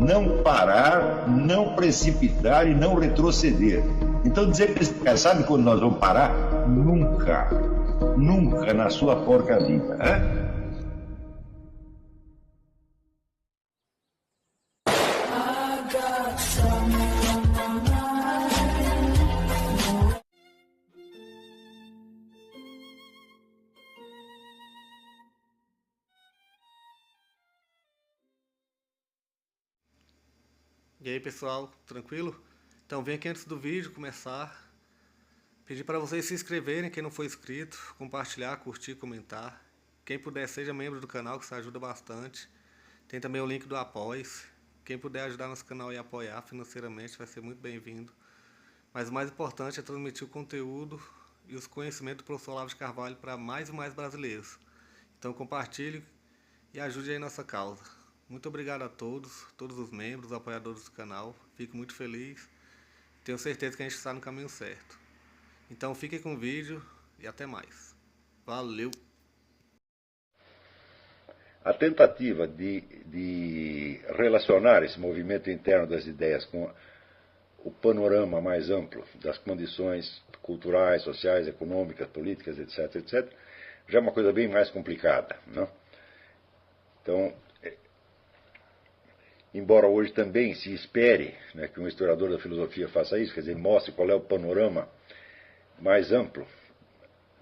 não parar, não precipitar e não retroceder. Então dizer para esse cara, sabe quando nós vamos parar? Nunca. Nunca na sua porca vida. Né? E aí pessoal, tranquilo? Então vem aqui antes do vídeo começar, pedir para vocês se inscreverem, quem não for inscrito, compartilhar, curtir, comentar. Quem puder seja membro do canal, que isso ajuda bastante. Tem também o link do Apoia-se. Quem puder ajudar nosso canal e apoiar financeiramente vai ser muito bem-vindo. Mas o mais importante é transmitir o conteúdo e os conhecimentos do professor Olavo de Carvalho para mais e mais brasileiros. Então compartilhe e ajude aí nossa causa. Muito obrigado a todos os membros, apoiadores do canal. Fico muito feliz. Tenho certeza que a gente está no caminho certo. Então fiquem com o vídeo e até mais. Valeu! A tentativa de relacionar esse movimento interno das ideias com o panorama mais amplo das condições culturais, sociais, econômicas, políticas, etc., etc., já é uma coisa bem mais complicada, não? Então, embora hoje também se espere, né, que um historiador da filosofia faça isso, quer dizer, mostre qual é o panorama mais amplo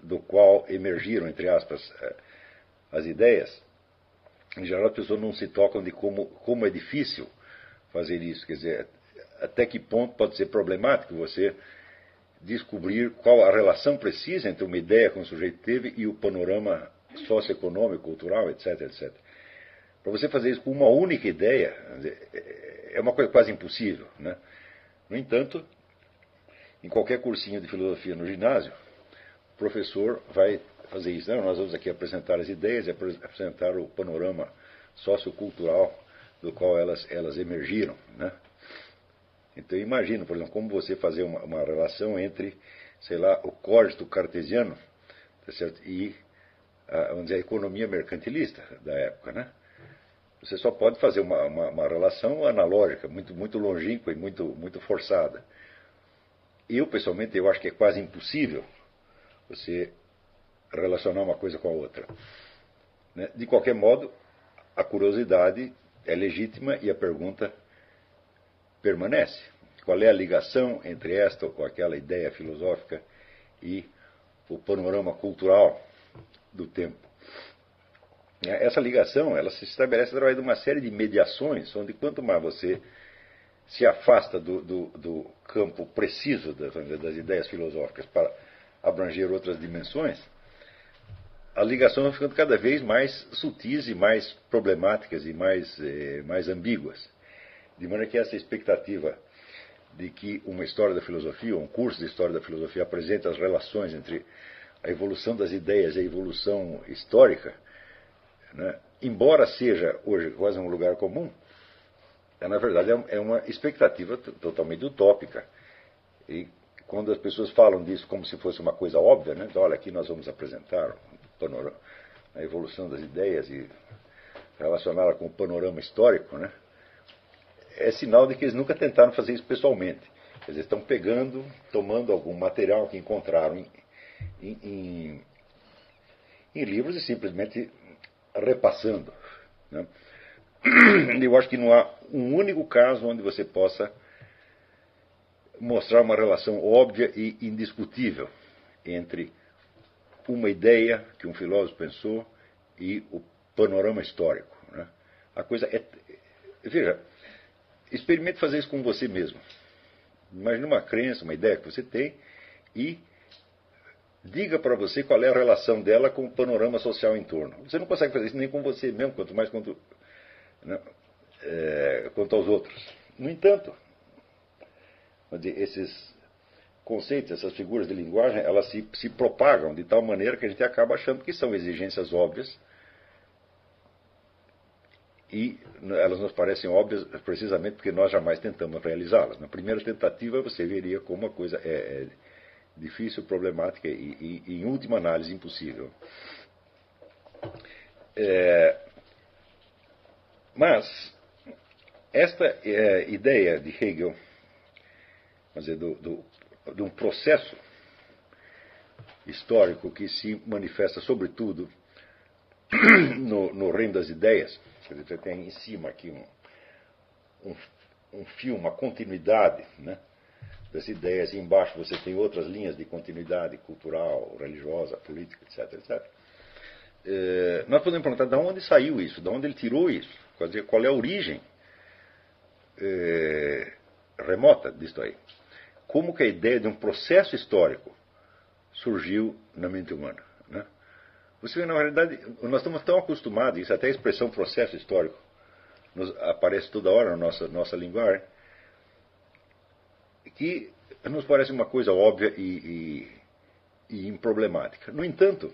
do qual emergiram, entre aspas, as ideias, em geral as pessoas não se tocam de como é difícil fazer isso, quer dizer, até que ponto pode ser problemático você descobrir qual a relação precisa entre uma ideia que um sujeito teve e o panorama socioeconômico, cultural, etc., etc. Para você fazer isso com uma única ideia, é uma coisa quase impossível, né? No entanto, em qualquer cursinho de filosofia no ginásio, o professor vai fazer isso. Nós vamos aqui apresentar as ideias e apresentar o panorama sociocultural do qual elas emergiram, né? Então imagina, por exemplo, como você fazer uma relação entre, sei lá, o cogito cartesiano, tá certo? E vamos dizer, a economia mercantilista da época, né? Você só pode fazer uma relação analógica, muito longínqua e muito forçada. Eu, pessoalmente, eu acho que é quase impossível você relacionar uma coisa com a outra, né? De qualquer modo, a curiosidade é legítima e a pergunta permanece. Qual é a ligação entre esta ou aquela ideia filosófica e o panorama cultural do tempo? Essa ligação ela se estabelece através de uma série de mediações, onde quanto mais você se afasta do campo preciso das ideias filosóficas para abranger outras dimensões, as ligações vão ficando cada vez mais sutis e mais problemáticas e mais ambíguas. De maneira que essa expectativa de que uma história da filosofia, ou um curso de história da filosofia, apresente as relações entre a evolução das ideias e a evolução histórica, né, embora seja hoje quase um lugar comum, na verdade é uma expectativa totalmente utópica. E quando as pessoas falam disso como se fosse uma coisa óbvia, né, então, olha, aqui nós vamos apresentar a evolução das ideias e relacioná-la com o panorama histórico, né, é sinal de que eles nunca tentaram fazer isso pessoalmente. Eles estão tomando algum material que encontraram em livros e simplesmente repassando, né? Eu acho que não há um único caso onde você possa mostrar uma relação óbvia e indiscutível entre uma ideia que um filósofo pensou e o panorama histórico, né? A coisa é... Veja, experimente fazer isso com você mesmo. Imagine uma crença, uma ideia que você tem e diga para você qual é a relação dela com o panorama social em torno. Você não consegue fazer isso nem com você mesmo, quanto mais quanto aos outros. No entanto, esses conceitos, essas figuras de linguagem, elas se propagam de tal maneira que a gente acaba achando que são exigências óbvias e elas nos parecem óbvias precisamente porque nós jamais tentamos realizá-las. Na primeira tentativa você veria como a coisa é difícil, problemática e em última análise, impossível. Mas esta ideia de Hegel, vamos dizer, de um processo histórico que se manifesta sobretudo no reino das ideias, quer dizer, você tem em cima aqui um fio, uma continuidade, né, das ideias, e embaixo você tem outras linhas de continuidade cultural, religiosa, política, etc, etc. Nós podemos perguntar de onde saiu isso, de onde ele tirou isso, quer dizer, qual é a origem remota disso aí. Como que a ideia de um processo histórico surgiu na mente humana, né? Você vê, na realidade, nós estamos tão acostumados, isso até a expressão processo histórico aparece toda hora na nossa linguagem, que nos parece uma coisa óbvia e improblemática. No entanto,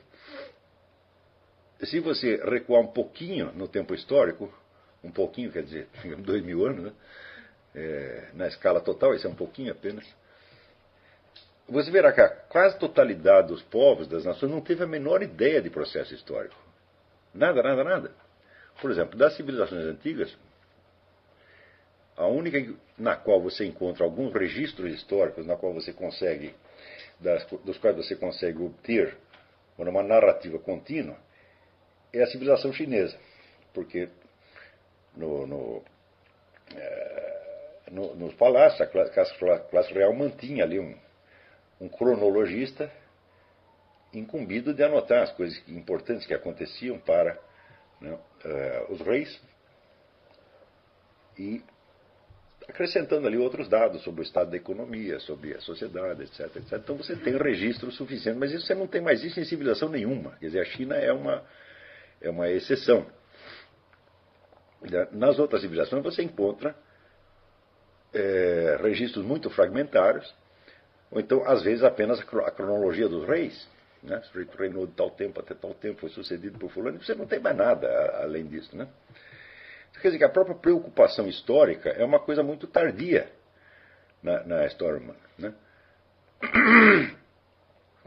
se você recuar um pouquinho no tempo histórico, um pouquinho quer dizer 2000 anos, né? Na escala total, isso é um pouquinho apenas, você verá que a quase totalidade dos povos, das nações, não teve a menor ideia de processo histórico. Nada, nada, nada. Por exemplo, das civilizações antigas, a única na qual você encontra alguns registros históricos, na qual você consegue, dos quais você consegue obter uma narrativa contínua, é a civilização chinesa. Porque nos palácios, a classe real mantinha ali um cronologista incumbido de anotar as coisas importantes que aconteciam para, né, os reis, e acrescentando ali outros dados sobre o estado da economia, sobre a sociedade, etc, etc. Então você tem registro suficiente, mas isso você não tem mais isso em civilização nenhuma. Quer dizer, a China é uma exceção. Nas outras civilizações você encontra registros muito fragmentários, ou então, às vezes, apenas a cronologia dos reis, né? O rei reinou de tal tempo até tal tempo, foi sucedido por fulano, e você não tem mais nada além disso, né? Quer dizer que a própria preocupação histórica é uma coisa muito tardia na história humana, né?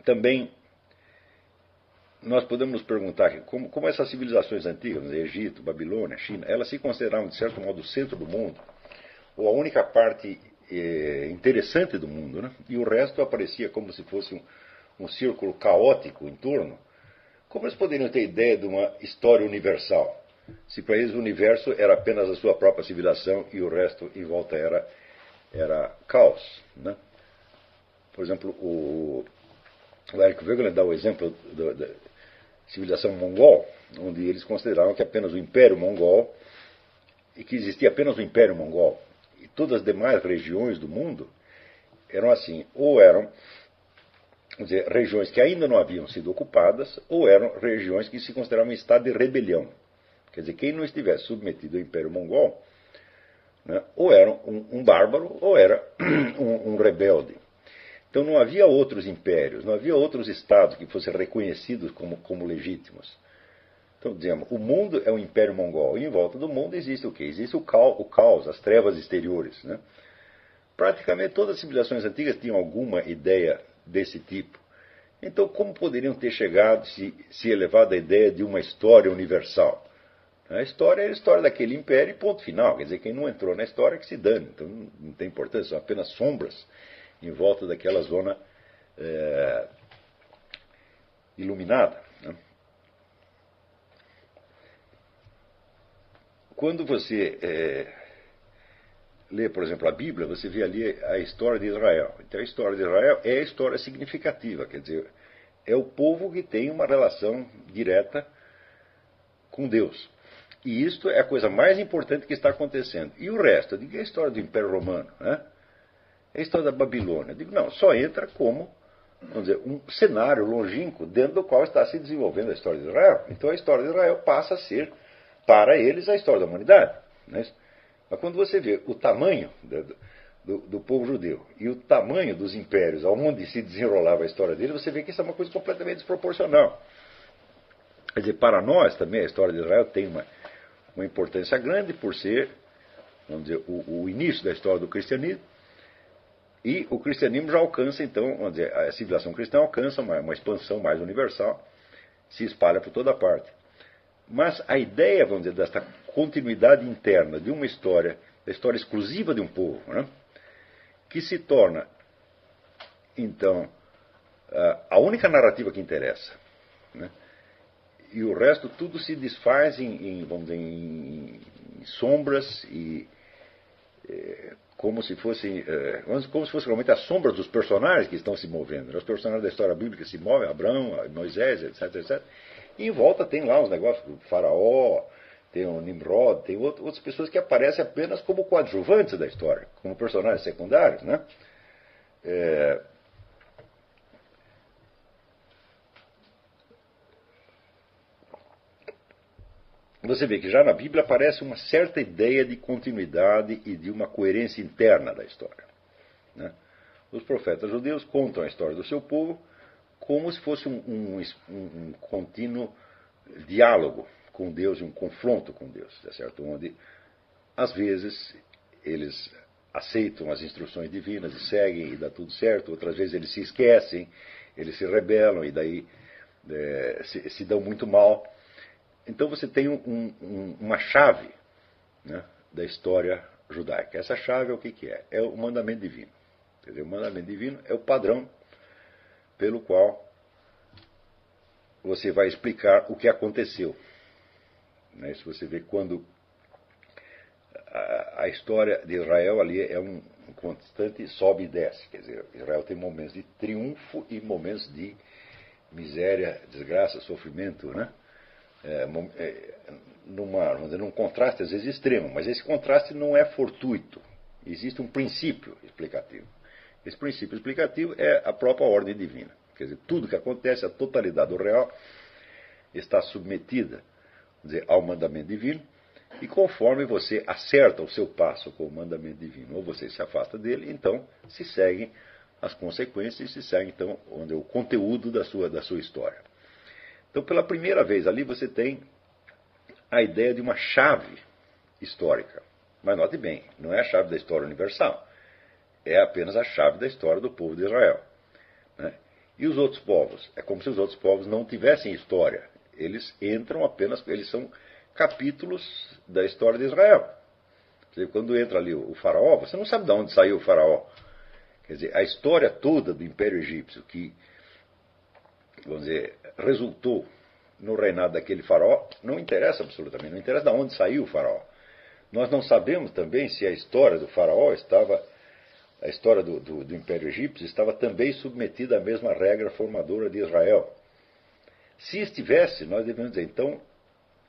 Também nós podemos nos perguntar como essas civilizações antigas, Egito, Babilônia, China, elas se consideravam, de certo modo, o centro do mundo, ou a única parte interessante do mundo, né? E o resto aparecia como se fosse um círculo caótico em torno. Como eles poderiam ter ideia de uma história universal, se para eles o universo era apenas a sua própria civilização e o resto em volta era caos, né? Por exemplo, o Eric Wegener dá o exemplo da civilização mongol, onde eles consideravam que apenas o Império Mongol, e que existia apenas o Império Mongol, e todas as demais regiões do mundo eram assim, ou eram, vamos dizer, regiões que ainda não haviam sido ocupadas, ou eram regiões que se consideravam em estado de rebelião. Quer dizer, quem não estivesse submetido ao Império Mongol, né, ou era um bárbaro, ou era um rebelde. Então não havia outros impérios, não havia outros estados que fossem reconhecidos como legítimos. Então, dizemos, o mundo é o Império Mongol, e em volta do mundo existe o quê? Existe o caos, as trevas exteriores, né? Praticamente todas as civilizações antigas tinham alguma ideia desse tipo. Então, como poderiam ter chegado, se elevado à ideia de uma história universal? A história é a história daquele império e ponto final. Quer dizer, quem não entrou na história é que se dane. Então, não tem importância, são apenas sombras em volta daquela zona iluminada, né? Quando você lê, por exemplo, a Bíblia, você vê ali a história de Israel. Então a história de Israel é a história significativa, quer dizer, é o povo que tem uma relação direta com Deus. E isto é a coisa mais importante que está acontecendo. E o resto? Eu digo, é a história do Império Romano, né? É a história da Babilônia. Eu digo, não, só entra como, vamos dizer, um cenário longínquo dentro do qual está se desenvolvendo a história de Israel. Então a história de Israel passa a ser, para eles, a história da humanidade, né? Mas quando você vê o tamanho do povo judeu e o tamanho dos impérios onde se desenrolava a história dele, você vê que isso é uma coisa completamente desproporcional. Quer dizer, para nós também a história de Israel tem uma importância grande por ser, vamos dizer, o início da história do cristianismo, e o cristianismo já alcança, então, vamos dizer, a civilização cristã alcança uma expansão mais universal, se espalha por toda parte. Mas a ideia, vamos dizer, desta continuidade interna de uma história, da história exclusiva de um povo, né? Que se torna, então, a única narrativa que interessa, né? E o resto tudo se desfaz vamos dizer, em sombras e como se fossem realmente as sombras dos personagens que estão se movendo. Os personagens da história bíblica se movem, Abraão, Moisés, etc, etc. E em volta tem lá uns negócios, o faraó, tem o Nimrod, tem outras pessoas que aparecem apenas como coadjuvantes da história, como personagens secundários, né? Você vê que já na Bíblia aparece uma certa ideia de continuidade e de uma coerência interna da história, né? Os profetas judeus contam a história do seu povo como se fosse um contínuo diálogo com Deus e um confronto com Deus, tá certo? Onde, às vezes, eles aceitam as instruções divinas e seguem e dá tudo certo, outras vezes eles se esquecem, eles se rebelam e daí se dão muito mal. Então você tem uma chave, né, da história judaica. Essa chave é o que é? É o mandamento divino. Quer dizer, o mandamento divino é o padrão pelo qual você vai explicar o que aconteceu. Né? Se você vê quando a história de Israel ali é um constante sobe e desce. Quer dizer, Israel tem momentos de triunfo e momentos de miséria, desgraça, sofrimento, né? Num contraste às vezes extremo, mas esse contraste não é fortuito. Existe um princípio explicativo. Esse princípio explicativo é a própria ordem divina. Quer dizer, tudo que acontece, a totalidade do real, está submetida, dizer, ao mandamento divino, e conforme você acerta o seu passo com o mandamento divino, ou você se afasta dele, então se seguem as consequências e se segue então o conteúdo da sua história. Então, pela primeira vez ali, você tem a ideia de uma chave histórica. Mas note bem, não é a chave da história universal. É apenas a chave da história do povo de Israel, né? E os outros povos? É como se os outros povos não tivessem história. Eles entram apenas, eles são capítulos da história de Israel. Quer dizer, quando entra ali o faraó, você não sabe de onde saiu o faraó. Quer dizer, a história toda do Império Egípcio que, vamos dizer, resultou no reinado daquele faraó, não interessa absolutamente, não interessa de onde saiu o faraó. Nós não sabemos também se a história do faraó estava, a história do Império Egípcio estava também submetida à mesma regra formadora de Israel. Se estivesse, nós devemos dizer, então,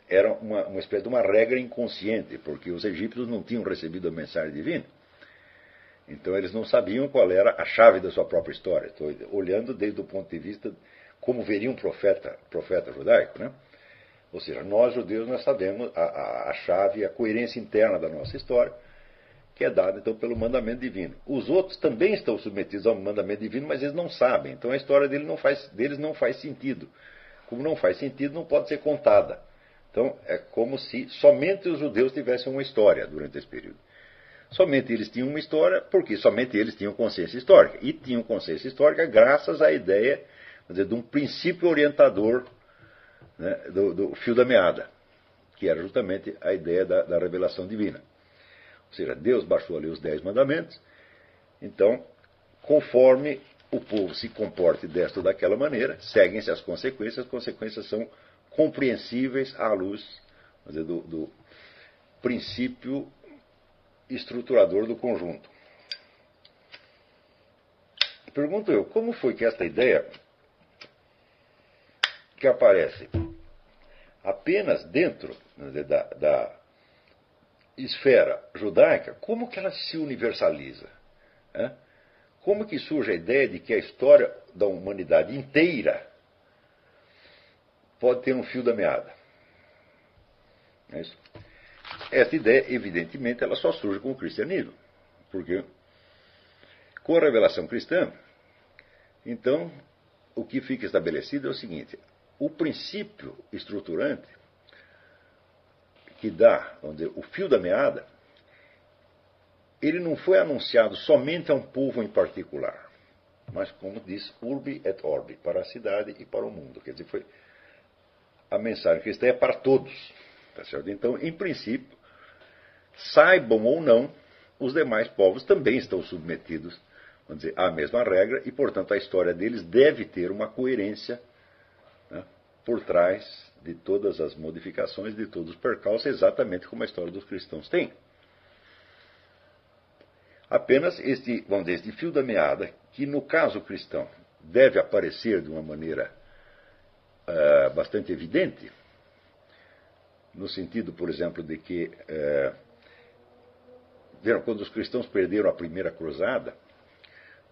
era uma espécie de uma regra inconsciente, porque os egípcios não tinham recebido a mensagem divina. Então eles não sabiam qual era a chave da sua própria história. Estou olhando desde o ponto de vista como veria um profeta judaico, né? Ou seja, nós judeus nós sabemos a chave, a coerência interna da nossa história, que é dada então pelo mandamento divino. Os outros também estão submetidos ao mandamento divino, mas eles não sabem. Então a história deles não faz sentido. Como não faz sentido, não pode ser contada. Então é como se somente os judeus tivessem uma história durante esse período. Somente eles tinham uma história, porque somente eles tinham consciência histórica. E tinham consciência histórica graças à ideia, dizer, de um princípio orientador, né, do fio da meada, que era justamente a ideia da revelação divina. Ou seja, Deus baixou ali os 10 mandamentos, então, conforme o povo se comporte desta ou daquela maneira, seguem-se as consequências são compreensíveis à luz, vamos dizer, do princípio estruturador do conjunto. Pergunto eu, como foi que esta ideia, que aparece apenas dentro, né, da esfera judaica, como que ela se universaliza? Né? Como que surge a ideia de que a história da humanidade inteira pode ter um fio da meada? É isso? Essa ideia, evidentemente, ela só surge com o cristianismo. Porque com a revelação cristã, então, o que fica estabelecido é o seguinte: o princípio estruturante que dá, vamos dizer, o fio da meada, ele não foi anunciado somente a um povo em particular, mas, como diz, urbi et orbi, para a cidade e para o mundo. Quer dizer, a mensagem cristã é para todos. Tá certo? Então, em princípio, saibam ou não, os demais povos também estão submetidos, vamos dizer, à mesma regra, e, portanto, a história deles deve ter uma coerência, né, por trás de todas as modificações, de todos os percalços, exatamente como a história dos cristãos tem. Apenas este, vamos dizer, este fio da meada, que no caso cristão deve aparecer de uma maneira bastante evidente, no sentido, por exemplo, de que quando os cristãos perderam a primeira cruzada,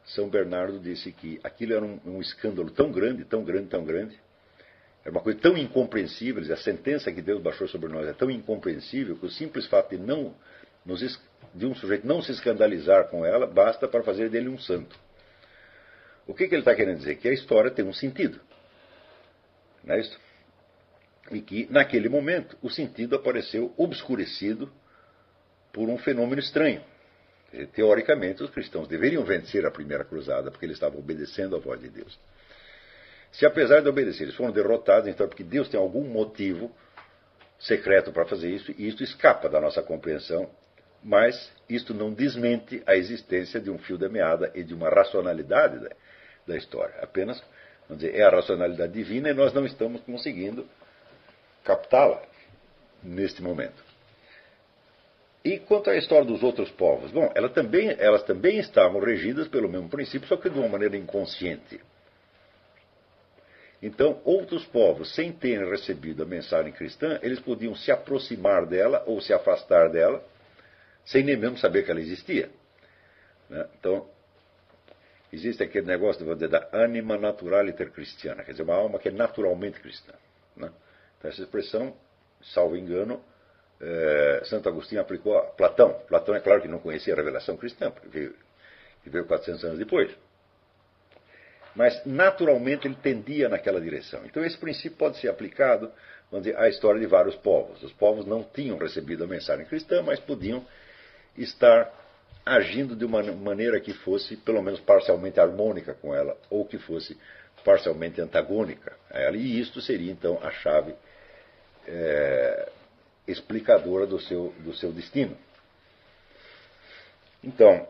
São Bernardo disse que aquilo era um escândalo tão grande, tão grande, tão grande, era uma coisa tão incompreensível, a sentença que Deus baixou sobre nós é tão incompreensível que o simples fato de um sujeito não se escandalizar com ela basta para fazer dele um santo. O que ele está querendo dizer? Que a história tem um sentido. Não é isso? E que, naquele momento, o sentido apareceu obscurecido por um fenômeno estranho. Teoricamente, os cristãos deveriam vencer a primeira cruzada, porque eles estavam obedecendo à voz de Deus. Se, apesar de obedecer, eles foram derrotados, então é porque Deus tem algum motivo secreto para fazer isso, e isso escapa da nossa compreensão, mas isto não desmente a existência de um fio da meada e de uma racionalidade da história. Apenas, vamos dizer, é a racionalidade divina e nós não estamos conseguindo captá-la neste momento. E quanto à história dos outros povos? Bom, elas também estavam regidas pelo mesmo princípio, só que de uma maneira inconsciente. Então, outros povos, sem terem recebido a mensagem cristã, eles podiam se aproximar dela ou se afastar dela, sem nem mesmo saber que ela existia. Né? Então, existe aquele negócio, vou dizer, da anima naturaliter cristiana, quer dizer, uma alma que é naturalmente cristã. Né? Então, essa expressão, salvo engano, Santo Agostinho aplicou a Platão. Platão, é claro que não conhecia a revelação cristã, porque veio 400 anos depois. Mas, naturalmente, ele tendia naquela direção. Então, esse princípio pode ser aplicado, vamos dizer, à história de vários povos. Os povos não tinham recebido a mensagem cristã, mas podiam estar agindo de uma maneira que fosse, pelo menos, parcialmente harmônica com ela, ou que fosse parcialmente antagônica a ela. E isto seria, então, a chave explicadora do seu destino. Então,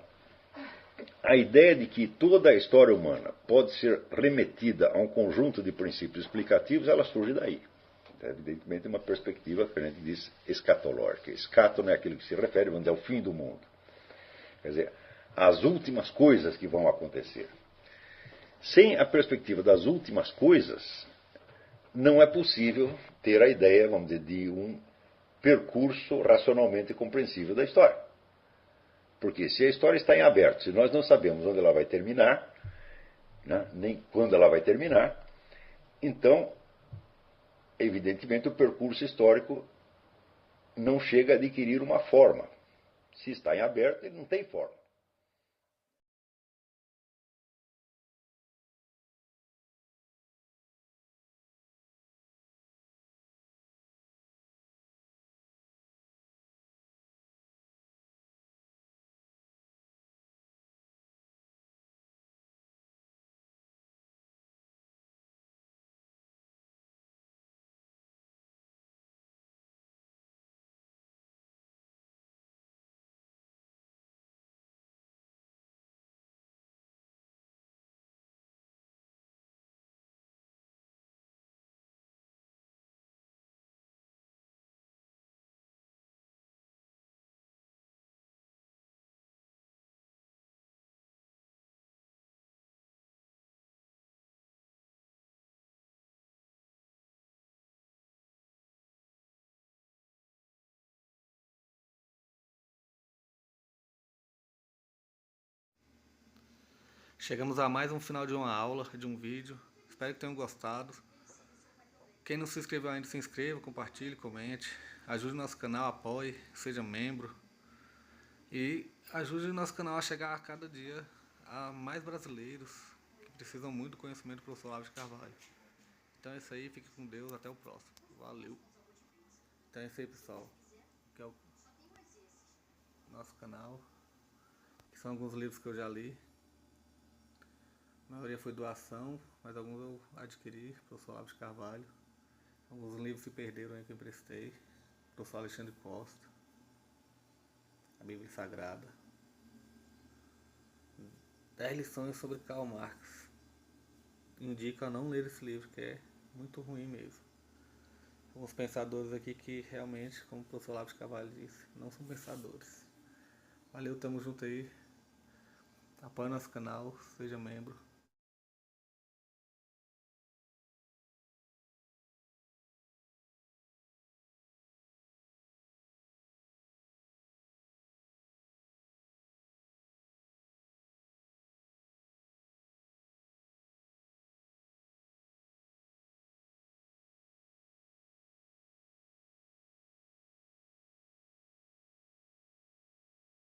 a ideia de que toda a história humana pode ser remetida a um conjunto de princípios explicativos, ela surge daí. É, evidentemente, uma perspectiva que a gente diz escatológica. Escato não é aquilo que se refere, vamos dizer, ao fim do mundo. Quer dizer, as últimas coisas que vão acontecer. Sem a perspectiva das últimas coisas, não é possível ter a ideia, vamos dizer, de um percurso racionalmente compreensível da história. Porque se a história está em aberto, se nós não sabemos onde ela vai terminar, né, nem quando ela vai terminar, então, evidentemente, o percurso histórico não chega a adquirir uma forma. Se está em aberto, ele não tem forma. Chegamos a mais um final de uma aula, de um vídeo. Espero que tenham gostado. Quem não se inscreveu ainda, se inscreva, compartilhe, comente. Ajude o nosso canal, apoie, seja membro. E ajude o nosso canal a chegar a cada dia a mais brasileiros que precisam muito do conhecimento do professor Olavo de Carvalho. Então é isso aí, fique com Deus, até o próximo. Valeu. Então é isso aí, pessoal. Aqui é o nosso canal. Que são alguns livros que eu já li. A maioria foi doação, mas alguns eu adquiri, professor Olavo de Carvalho. Alguns livros se perderam aí que eu emprestei. professor Alexandre Costa, a Bíblia Sagrada, 10 lições sobre Karl Marx. Indico a não ler esse livro, que é muito ruim mesmo. São os pensadores aqui que realmente, como o professor Olavo de Carvalho disse, não são pensadores. Valeu, tamo junto aí. Apoie nosso canal, seja membro.